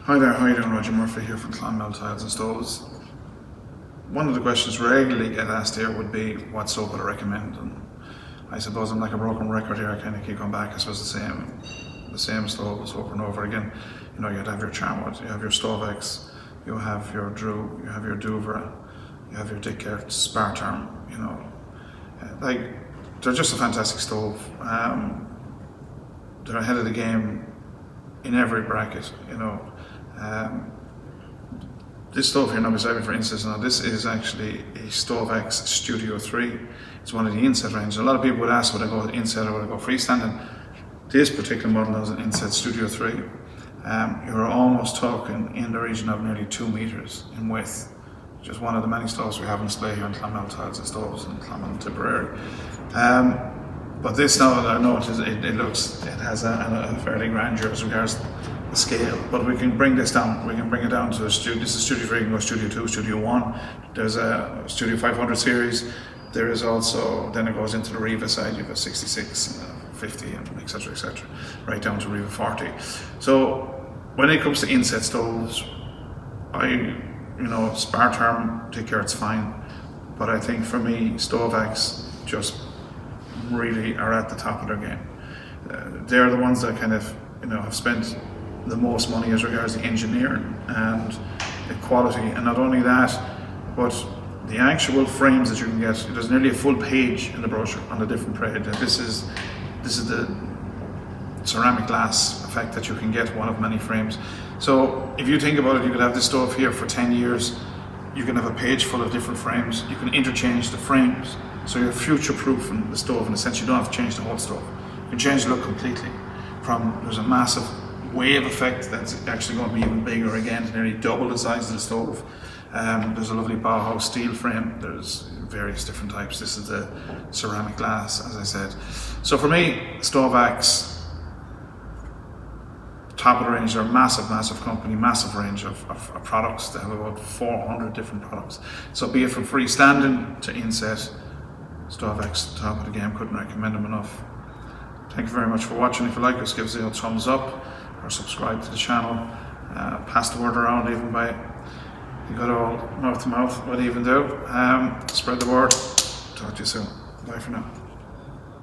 Hi there, how are you doing? Roger Murphy here from Clonmel Tiles and Stoves. One of the questions regularly get asked here would be, what stove would I recommend? And I suppose I'm like a broken record here. I kind of keep going back. I suppose the same stoves over and over again. You know, you'd have your Charmwood, you have your Stovex, you have your Drew, you have your Douvre, you have your Dickert, Spartan. You know, like they're just a fantastic stove. They're ahead of the game in every bracket. You know. This stove here, now beside me, for instance, now this is actually a Stovex Studio 3. It's one of the inset range. A lot of people would ask, would I go inset or would I go freestanding? This particular model has an inset Studio 3. You're almost talking in the region of nearly 2 meters in width. Just one of the many stoves we have on display here in Clonmel Tiles and Stoves in Clonmel and Tipperary. But this now, I know it has a fairly grandeur as regards the scale, but we can bring this down. We can bring it down to a studio. This is Studio 3, you can go Studio 2, Studio 1. There's a Studio 500 series. There is also, then it goes into the Riva side. You have a 66, 50, and etc., right down to Riva 40. So when it comes to inset stoves, Spartan, Dickert's fine, but I think for me, Stovex just really are at the top of their game. They're the ones that kind of, have spent the most money as regards the engineering and the quality, and not only that, but the actual frames that you can get. There's nearly a full page in the brochure on the different trade. This is the ceramic glass effect that you can get, one of many frames. So if you think about it, you could have this stove here for 10 years. You can have a page full of different frames. You can interchange the frames, so you're future-proofing the stove in a sense. You don't have to change the whole stove. You can change the look completely. There's a massive wave effect that's actually going to be even bigger again, nearly double the size of the stove. There's a lovely Bauhaus steel frame. There's various different types. This is the ceramic glass, as I said. So for me, Stovex, top of the range. They're a massive company, massive range of products. They have about 400 different products. So be it from freestanding to inset, Stovex, top of the game. Couldn't recommend them enough. Thank you very much for watching. If you like us, give us a thumbs up or subscribe to the channel. Pass the word around, even by you got all mouth to mouth, what even do. Spread the word. Talk to you soon. Bye for now.